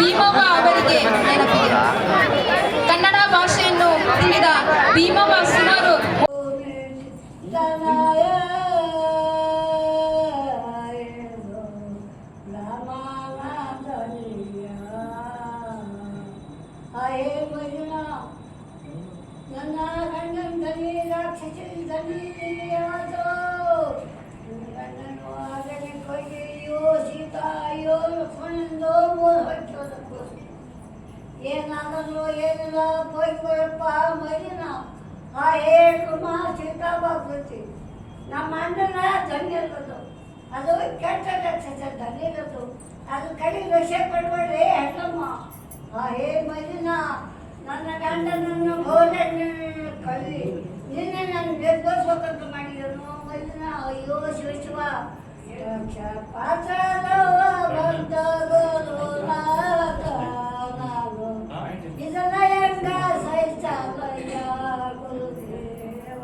ಭೀಮವ್ವ ಅವರಿಗೆ ನೆನಪಿದೆ. ಕನ್ನಡ ಭಾಷೆಯನ್ನು ತಿಳಿದ ಭೀಮವ್ವ ಸುಮಾರು ನನ್ನ ಗಂಡನ ಧನಿ ರಾಕ್ಷಸಿ ಧನಿ ಗಂಡನು ಆಗಲೇ ಕೊಯ್ಗೆ ಅಯ್ಯೋ ಸೀತಾ ಅಯ್ಯೋ ಲಕ್ಷ್ಮಣಂದು ಹೊಟ್ಟೋದಕ್ಕೂ ಏನಾಗಲು ಏನಿಲ್ಲ ಕೊಯ್ಕೊಳಪ್ಪ ಮರಿನ ಆ ಏಳು ಸೀತಾ ಬಾಗ್ತಿ ನಮ್ಮ ಅಣ್ಣನ ಧನಿ ಇರೋದು ಅದು ಕೆಟ್ಟ ರಾಕ್ಷಸ ಧನಿ ಇರೋದು ಅದು ಕೈ ರಕ್ಷೆ ಪಡ್ಬೇಡ್ರಿ ಹೆಣ್ಣಮ್ಮ ಆ ಮರಿನ ನನ್ನ ಗಂಡನನ್ನು ಗೋಲನ್ನು ಕಲಿ ನಿನ್ನೆ ನಾನು ನಿರ್ದೋಷಕ್ಕಂತ ಮಾಡಿದನು ಮಲ್ಲಿನ ಅಯ್ಯೋ ಶಿವ ಇದನ್ನ ಹೆಂಗ ಸಹಿಸಲಯ್ಯ ಗುರುದೇವ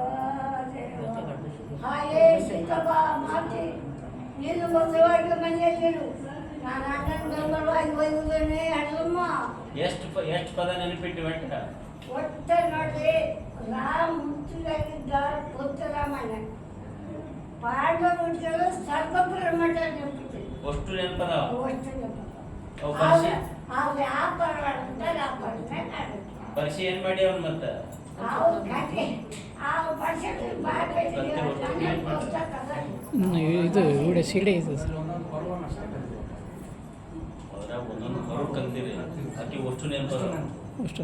ಹಾಯೇ ಸೀತಪ್ಪ ಮಾತಿ ನೀನು ಭದ್ರವಾಗಿ ಮನೆಯಲ್ಲಿರು ನಾನು ಅಣ್ಣನ ಗಂಗರವಾಗಿ ಒಯ್ಯುವುದನ್ನೇ ಹಣ್ಣಮ್ಮ ಎಷ್ಟು ಪದ ನೆನಪಿಟ್ಟು ಒಟ್ಟೆ ನೋಡಿ ರಾಮ ಹುಟ್ಟಿದಾಗಿದ್ದ ಪುತ್ರರಾಮಣ್ಣ ಪಾಂಡವ ಹುಟ್ಟಿದ ಸರ್ವಪುರ ಮಠ ನೆನಪಿದೆ ಅಷ್ಟು ನೆನಪದ ಅಷ್ಟು ನೆನಪದ ಅವ್ರು ವ್ಯಾಪಾರ ಅಂತ ವ್ಯಾಪಾರನೇ ಆಗುತ್ತೆ ಪರಿಚಯ ಏನ್ ಮಾಡಿ ಅವ್ನು ಮತ್ತೆ ಅವ್ರ ಕತೆ ಅವ್ರ ಪರಿಚಯ ಇದು ವಿಡಿಯೋ ಸಿಡಿ ಇದೆ ಸರ್. ಅದ್ರಾಗ ಒಂದೊಂದು ಹೊರಗೆ ಕಲ್ತೀರಿ ಆಕೆ ಅಷ್ಟು ನೆನಪದ ಅಷ್ಟು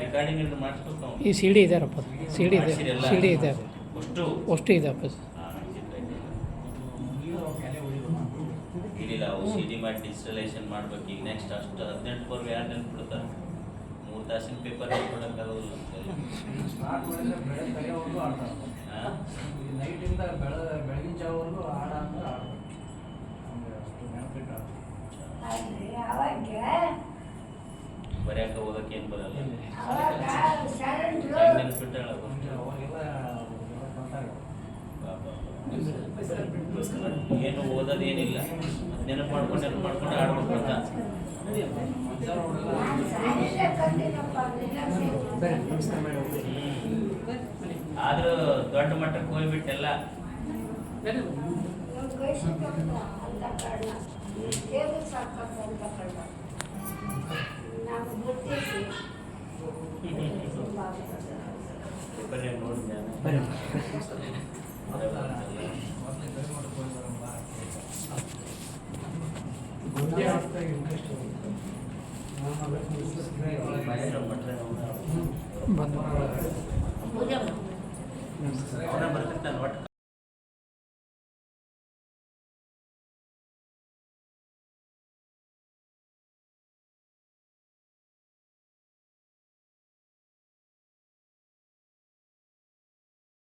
ರೆಕಾರ್ಡಿಂಗ್ ಇಟ್ಟು ಮಾಡಿಸ್ಬೇಕು ನಾವು ಈ ಸಿ ಡಿ ಇದಾರಪ್ಪ, ಸಿ ಡಿ ಇದೆ, ಸಿ ಡಿ ಇದೆ, ಅಷ್ಟು ಇದೆ ಅಪ್ಪ. ಇದಿಲ್ಲ ಅವು ಸಿ ಡಿ ಮಾಡಿ ಡಿಜಿಟಲೈಸೇಷನ್ ಮಾಡ್ಬೇಕು. ಈಗ ನೆಕ್ಸ್ಟ್ ಅಷ್ಟು 18 ಬರ್ಗ ಯಾರು ನೆನ್ಪಿಡ್ತಾರೆ 3 ತಾಸಿನ ಪೇಪರ್ ಕೊಡೋಕ್ಕಾಗೋದಿಲ್ಲ ನೈಟಿಂದ ಬೆಳಗಿನ ಜಾವವರೆಗೂ ಆಡ ಅಂದ್ರೆ ಆಡ್ಬೇಕು. ಅಷ್ಟು ನೆನಪಿಟ್ಟು ಅವಾಗ ಬರ್ಯಾಕ ಓದಕ್ಕೆ ಏನು ಬರಲ್ಲ. ಅವಾಗ ಶರಣರು ನೆನ್ಪಿಟ್ಟಾಳ ಅವಾಗೆಲ್ಲ ಏನು ಓದೋದೇನಿಲ್ಲ, ನೆನಪು ಮಾಡ್ಕೊಂಡು ಆಡ್ಬೇಕು ಅಂತ. ಆದ್ರೂ ದೊಡ್ಡ ಮಟ್ಟಕ್ಕೆ ಹೋಗ್ಬಿಟ್ಟೆಲ್ಲ ಬಂದು ಅವನ ಬರ್ತಾರೆ.